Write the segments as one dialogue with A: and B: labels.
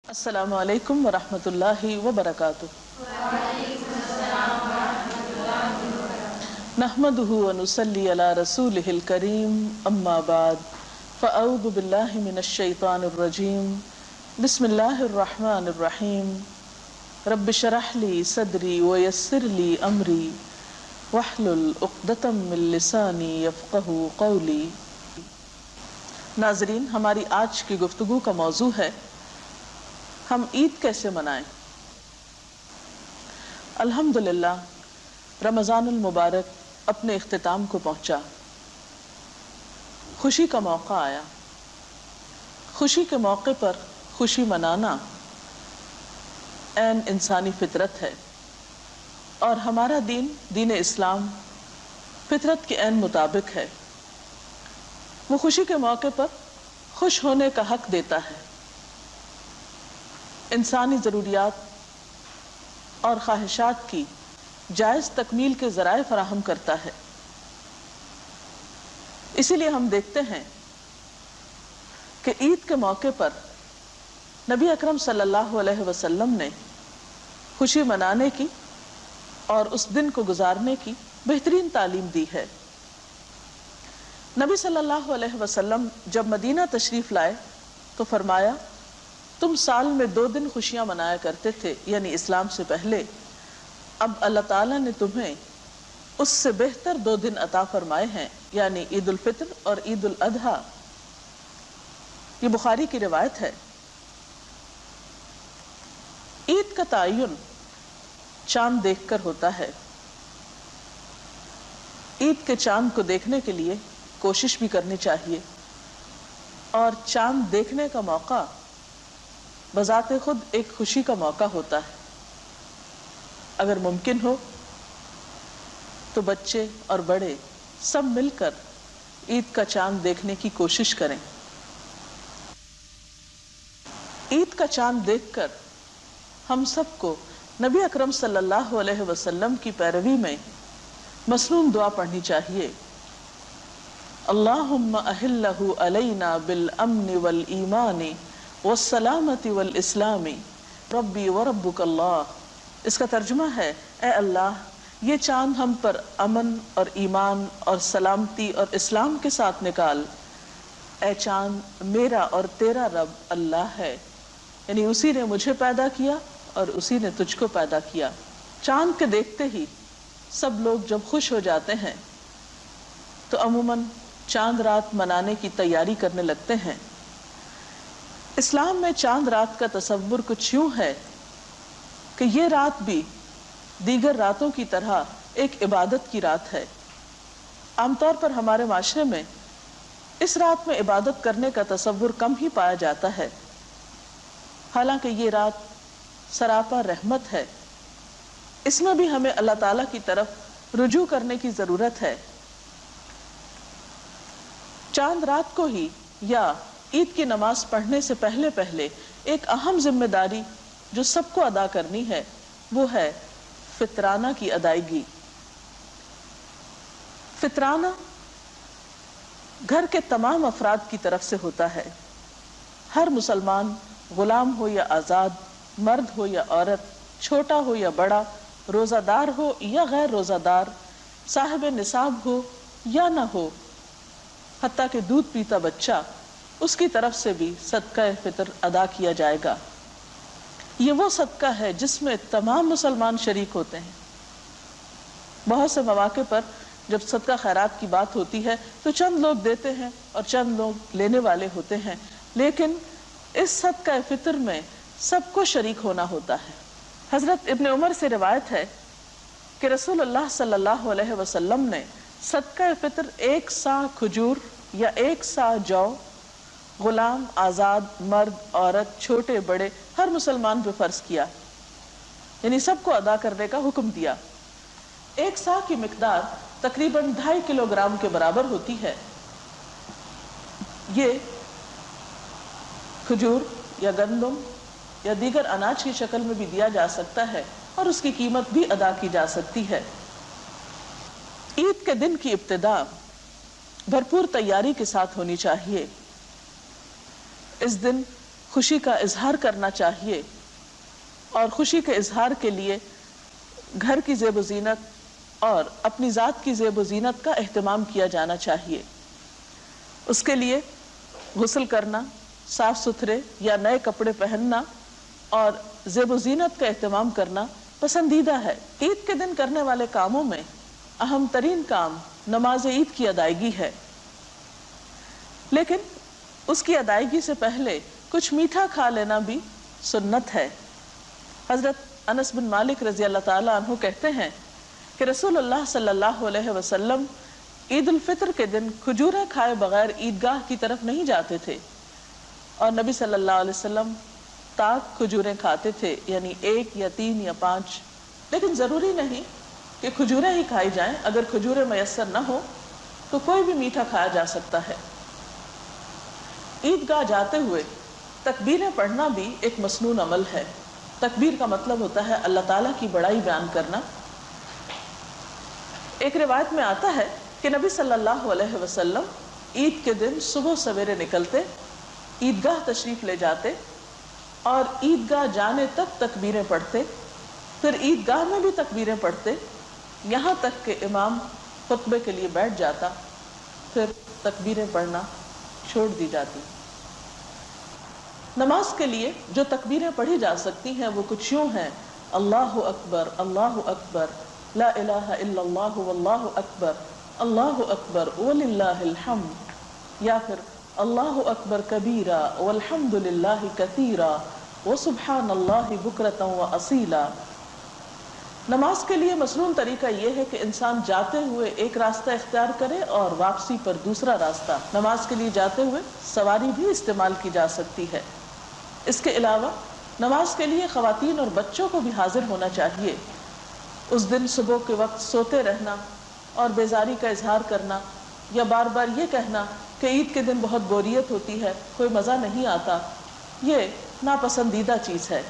A: السلام علیکم ورحمۃ اللہ وبرکاتہ۔ نحمده ونصلی علی رسولہ الکریم، اما بعد فاعوذ باللہ من الشیطان الرجیم، بسم اللہ الرحمن الرحیم۔ رب اشرح لی صدری ویسر لی امری واحلل عقدۃ من لسانی یفقہوا قولی۔ ناظرین، ہماری آج کی گفتگو کا موضوع ہے ہم عید کیسے منائیں۔ الحمدللہ رمضان المبارک اپنے اختتام کو پہنچا، خوشی کا موقع آیا۔ خوشی کے موقع پر خوشی منانا عین انسانی فطرت ہے، اور ہمارا دین، دین اسلام، فطرت کے عین مطابق ہے۔ وہ خوشی کے موقع پر خوش ہونے کا حق دیتا ہے، انسانی ضروریات اور خواہشات کی جائز تکمیل کے ذرائع فراہم کرتا ہے۔ اسی لیے ہم دیکھتے ہیں کہ عید کے موقع پر نبی اکرم صلی اللہ علیہ وسلم نے خوشی منانے کی اور اس دن کو گزارنے کی بہترین تعلیم دی ہے۔ نبی صلی اللہ علیہ وسلم جب مدینہ تشریف لائے تو فرمایا، تم سال میں 2 دن خوشیاں منایا کرتے تھے، یعنی اسلام سے پہلے، اب اللہ تعالیٰ نے تمہیں اس سے بہتر 2 دن عطا فرمائے ہیں، یعنی عید الفطر اور عید الاضحیٰ۔ یہ بخاری کی روایت ہے۔ عید کا تعین چاند دیکھ کر ہوتا ہے۔ عید کے چاند کو دیکھنے کے لیے کوشش بھی کرنی چاہیے، اور چاند دیکھنے کا موقع بذات خود ایک خوشی کا موقع ہوتا ہے۔ اگر ممکن ہو تو بچے اور بڑے سب مل کر عید کا چاند دیکھنے کی کوشش کریں۔ عید کا چاند دیکھ کر ہم سب کو نبی اکرم صلی اللہ علیہ وسلم کی پیروی میں مسنون دعا پڑھنی چاہیے۔ اللہم احلہ علینا بالامن والایمان والسلامت والاسلام ربی وربک اللہ۔ اس کا ترجمہ ہے، اے اللہ، یہ چاند ہم پر امن اور ایمان اور سلامتی اور اسلام کے ساتھ نکال۔ اے چاند، میرا اور تیرا رب اللہ ہے، یعنی اسی نے مجھے پیدا کیا اور اسی نے تجھ کو پیدا کیا۔ چاند کے دیکھتے ہی سب لوگ جب خوش ہو جاتے ہیں تو عموماً چاند رات منانے کی تیاری کرنے لگتے ہیں۔ اسلام میں چاند رات کا تصور کچھ یوں ہے کہ یہ رات بھی دیگر راتوں کی طرح ایک عبادت کی رات ہے۔ عام طور پر ہمارے معاشرے میں اس رات میں عبادت کرنے کا تصور کم ہی پایا جاتا ہے، حالانکہ یہ رات سراپا رحمت ہے۔ اس میں بھی ہمیں اللہ تعالیٰ کی طرف رجوع کرنے کی ضرورت ہے۔ چاند رات کو ہی یا عید کی نماز پڑھنے سے پہلے ایک اہم ذمہ داری جو سب کو ادا کرنی ہے، وہ ہے فطرانہ کی ادائیگی۔ فطرانہ گھر کے تمام افراد کی طرف سے ہوتا ہے۔ ہر مسلمان، غلام ہو یا آزاد، مرد ہو یا عورت، چھوٹا ہو یا بڑا، روزہ دار ہو یا غیر روزہ دار، صاحب نصاب ہو یا نہ ہو، حتیٰ کہ دودھ پیتا بچہ، اس کی طرف سے بھی صدقہ فطر ادا کیا جائے گا۔ یہ وہ صدقہ ہے جس میں تمام مسلمان شریک ہوتے ہیں۔ بہت سے مواقع پر جب صدقہ خیرات کی بات ہوتی ہے تو چند لوگ دیتے ہیں اور چند لوگ لینے والے ہوتے ہیں، لیکن اس صدقہ فطر میں سب کو شریک ہونا ہوتا ہے۔ حضرت ابن عمر سے روایت ہے کہ رسول اللہ صلی اللہ علیہ وسلم نے صدقہ فطر 1 صاع کھجور یا 1 صاع جو غلام، آزاد، مرد، عورت، چھوٹے بڑے ہر مسلمان پہ فرض کیا، یعنی سب کو ادا کرنے کا حکم دیا۔ 1 صاع کی مقدار تقریباً 2.5 کلو گرام کے برابر ہوتی ہے۔ یہ کھجور یا گندم یا دیگر اناج کی شکل میں بھی دیا جا سکتا ہے، اور اس کی قیمت بھی ادا کی جا سکتی ہے۔ عید کے دن کی ابتدا بھرپور تیاری کے ساتھ ہونی چاہیے۔ اس دن خوشی کا اظہار کرنا چاہیے، اور خوشی کے اظہار کے لیے گھر کی زیب و زینت اور اپنی ذات کی زیب و زینت کا اہتمام کیا جانا چاہیے۔ اس کے لیے غسل کرنا، صاف ستھرے یا نئے کپڑے پہننا اور زیب و زینت کا اہتمام کرنا پسندیدہ ہے۔ عید کے دن کرنے والے کاموں میں اہم ترین کام نماز عید کی ادائیگی ہے، لیکن اس کی ادائیگی سے پہلے کچھ میٹھا کھا لینا بھی سنت ہے۔ حضرت انس بن مالک رضی اللہ تعالی عنہ کہتے ہیں کہ رسول اللہ صلی اللہ علیہ وسلم عید الفطر کے دن کھجوریں کھائے بغیر عیدگاہ کی طرف نہیں جاتے تھے، اور نبی صلی اللہ علیہ وسلم تاک کھجوریں کھاتے تھے، یعنی 1 یا 3 یا 5، لیکن ضروری نہیں کہ کھجوریں ہی کھائی جائیں۔ اگر کھجوریں میسر نہ ہو تو کوئی بھی میٹھا کھایا جا سکتا ہے۔ عیدگاہ جاتے ہوئے تکبیریں پڑھنا بھی ایک مسنون عمل ہے۔ تکبیر کا مطلب ہوتا ہے اللہ تعالیٰ کی بڑائی بیان کرنا۔ ایک روایت میں آتا ہے کہ نبی صلی اللہ علیہ وسلم عید کے دن صبح سویرے نکلتے، عیدگاہ تشریف لے جاتے اور عیدگاہ جانے تک تکبیریں پڑھتے، پھر عیدگاہ میں بھی تکبیریں پڑھتے، یہاں تک کہ امام خطبے کے لیے بیٹھ جاتا، پھر تکبیریں پڑھنا چھوڑ دی جاتی۔ نماز کے لیے جو تکبیریں پڑھی جا سکتی ہیں وہ کچھ یوں ہیں: اللہ اکبر، اللہ اکبر، لا الہ الا اللہ واللہ اکبر، اللہ اکبر وللہ الحمد، یا پھر اللہ اکبر کبیرا والحمد للہ کثیرا وسبحان اللہ بکرۃ واصیلا۔ نماز کے لیے مسنون طریقہ یہ ہے کہ انسان جاتے ہوئے ایک راستہ اختیار کرے اور واپسی پر دوسرا راستہ۔ نماز کے لیے جاتے ہوئے سواری بھی استعمال کی جا سکتی ہے۔ اس کے علاوہ نماز کے لیے خواتین اور بچوں کو بھی حاضر ہونا چاہیے۔ اس دن صبح کے وقت سوتے رہنا اور بیزاری کا اظہار کرنا، یا بار بار یہ کہنا کہ عید کے دن بہت بوریت ہوتی ہے، کوئی مزہ نہیں آتا، یہ ناپسندیدہ چیز ہے۔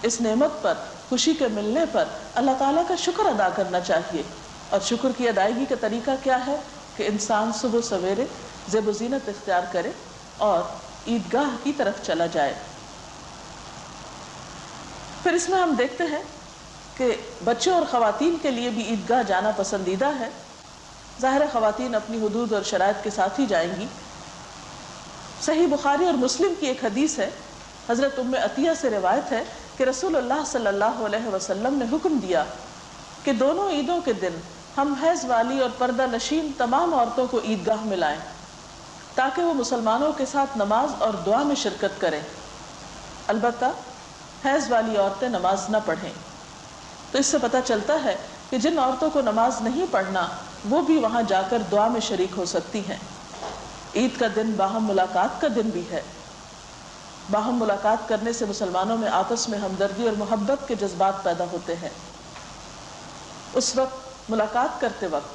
A: اس نعمت پر، خوشی کے ملنے پر اللہ تعالیٰ کا شکر ادا کرنا چاہیے، اور شکر کی ادائیگی کا طریقہ کیا ہے کہ انسان صبح سویرے زیب و زینت اختیار کرے اور عیدگاہ کی طرف چلا جائے۔ پھر اس میں ہم دیکھتے ہیں کہ بچوں اور خواتین کے لیے بھی عیدگاہ جانا پسندیدہ ہے۔ ظاہر خواتین اپنی حدود اور شرائط کے ساتھ ہی جائیں گی۔ صحیح بخاری اور مسلم کی ایک حدیث ہے، حضرت ام عطیہ سے روایت ہے کہ رسول اللہ صلی اللہ علیہ وسلم نے حکم دیا کہ دونوں عیدوں کے دن ہم حیض والی اور پردہ نشین تمام عورتوں کو عیدگاہ میں لائیں تاکہ وہ مسلمانوں کے ساتھ نماز اور دعا میں شرکت کریں۔ البتہ حیض والی عورتیں نماز نہ پڑھیں۔ تو اس سے پتہ چلتا ہے کہ جن عورتوں کو نماز نہیں پڑھنا وہ بھی وہاں جا کر دعا میں شریک ہو سکتی ہیں۔ عید کا دن باہم ملاقات کا دن بھی ہے۔ باہم ملاقات کرنے سے مسلمانوں میں آپس میں ہمدردی اور محبت کے جذبات پیدا ہوتے ہیں۔ اس وقت ملاقات کرتے وقت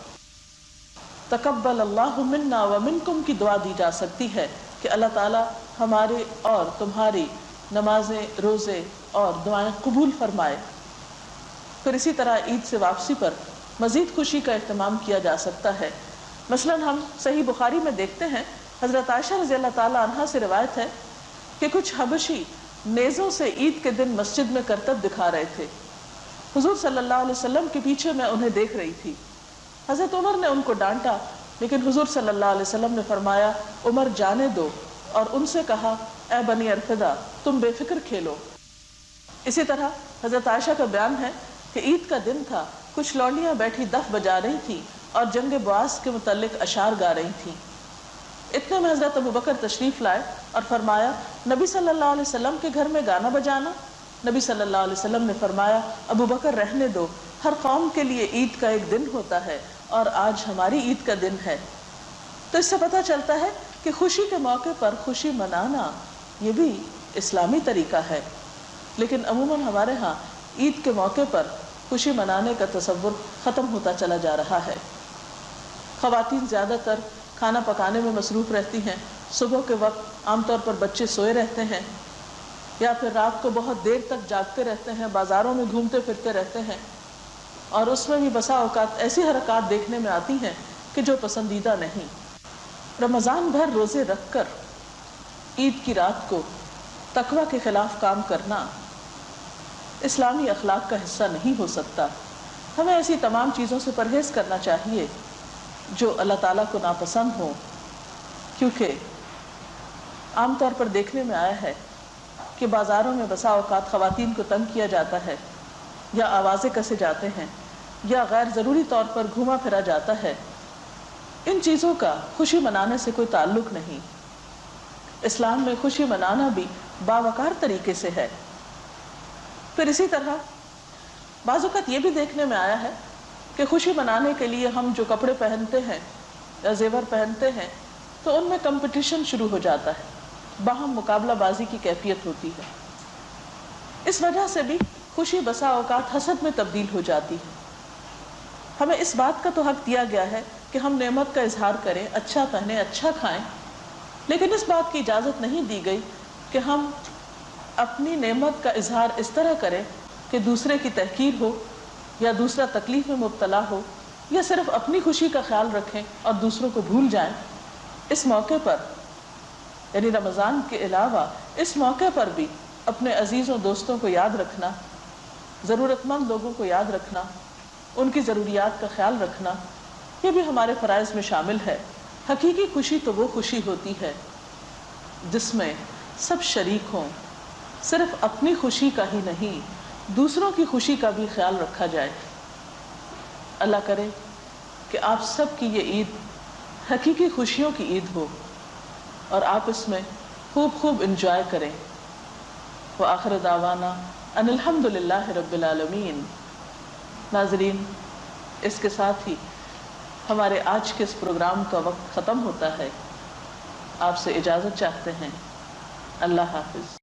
A: تقبل اللہ منا ومنکم کی دعا دی جا سکتی ہے کہ اللہ تعالی ہمارے اور تمہاری نمازیں، روزے اور دعائیں قبول فرمائے۔ پھر اسی طرح عید سے واپسی پر مزید خوشی کا اہتمام کیا جا سکتا ہے۔ مثلا ہم صحیح بخاری میں دیکھتے ہیں، حضرت عائشہ رضی اللہ تعالی عنہا سے روایت ہے کہ کچھ حبشی نیزوں سے عید کے دن مسجد میں کرتب دکھا رہے تھے۔ حضور صلی اللہ علیہ وسلم کے پیچھے میں انہیں دیکھ رہی تھی۔ حضرت عمر نے ان کو ڈانٹا، لیکن حضور صلی اللہ علیہ وسلم نے فرمایا عمر جانے دو، اور ان سے کہا اے بنی ارفدہ تم بے فکر کھیلو۔ اسی طرح حضرت عائشہ کا بیان ہے کہ عید کا دن تھا، کچھ لونڈیاں بیٹھی دف بجا رہی تھیں اور جنگ بعاث کے متعلق اشعار گا رہی تھیں۔ اتنے میں حضرت ابوبکر تشریف لائے اور فرمایا نبی صلی اللہ علیہ وسلم کے گھر میں گانا بجانا؟ نبی صلی اللہ علیہ وسلم نے فرمایا ابوبکر رہنے دو، ہر قوم کے لیے عید کا ایک دن ہوتا ہے اور آج ہماری عید کا دن ہے۔ تو اس سے پتہ چلتا ہے کہ خوشی کے موقع پر خوشی منانا یہ بھی اسلامی طریقہ ہے، لیکن عموماً ہمارے ہاں عید کے موقع پر خوشی منانے کا تصور ختم ہوتا چلا جا رہا ہے۔ خواتین زیادہ تر کھانا پکانے میں مصروف رہتی ہیں، صبح کے وقت عام طور پر بچے سوئے رہتے ہیں یا پھر رات کو بہت دیر تک جاگتے رہتے ہیں، بازاروں میں گھومتے پھرتے رہتے ہیں، اور اس میں بھی بسا اوقات ایسی حرکات دیکھنے میں آتی ہیں کہ جو پسندیدہ نہیں۔ رمضان بھر روزے رکھ کر عید کی رات کو تقوی کے خلاف کام کرنا اسلامی اخلاق کا حصہ نہیں ہو سکتا۔ ہمیں ایسی تمام چیزوں سے پرہیز کرنا چاہیے جو اللہ تعالیٰ کو ناپسند ہو، کیونکہ عام طور پر دیکھنے میں آیا ہے کہ بازاروں میں بسا اوقات خواتین کو تنگ کیا جاتا ہے، یا آوازیں کسے جاتے ہیں، یا غیر ضروری طور پر گھوما پھرا جاتا ہے۔ ان چیزوں کا خوشی منانے سے کوئی تعلق نہیں۔ اسلام میں خوشی منانا بھی باوقار طریقے سے ہے۔ پھر اسی طرح بعض اوقات یہ بھی دیکھنے میں آیا ہے کہ خوشی منانے کے لیے ہم جو کپڑے پہنتے ہیں یا زیور پہنتے ہیں تو ان میں کمپٹیشن شروع ہو جاتا ہے، باہم مقابلہ بازی کی کیفیت ہوتی ہے۔ اس وجہ سے بھی خوشی بسا اوقات حسد میں تبدیل ہو جاتی ہے۔ ہمیں اس بات کا تو حق دیا گیا ہے کہ ہم نعمت کا اظہار کریں، اچھا پہنیں، اچھا کھائیں، لیکن اس بات کی اجازت نہیں دی گئی کہ ہم اپنی نعمت کا اظہار اس طرح کریں کہ دوسرے کی تحقیر ہو یا دوسرا تکلیف میں مبتلا ہو، یا صرف اپنی خوشی کا خیال رکھیں اور دوسروں کو بھول جائیں۔ اس موقع پر یعنی رمضان کے علاوہ اس موقع پر بھی اپنے عزیزوں دوستوں کو یاد رکھنا، ضرورت مند لوگوں کو یاد رکھنا، ان کی ضروریات کا خیال رکھنا، یہ بھی ہمارے فرائض میں شامل ہے۔ حقیقی خوشی تو وہ خوشی ہوتی ہے جس میں سب شریک ہوں، صرف اپنی خوشی کا ہی نہیں دوسروں کی خوشی کا بھی خیال رکھا جائے۔ اللہ کرے کہ آپ سب کی یہ عید حقیقی خوشیوں کی عید ہو اور آپ اس میں خوب خوب انجوائے کریں۔ وآخر دعوانا ان الحمدللہ رب العالمین۔ ناظرین، اس کے ساتھ ہی ہمارے آج کے اس پروگرام کا وقت ختم ہوتا ہے۔ آپ سے اجازت چاہتے ہیں۔ اللہ حافظ۔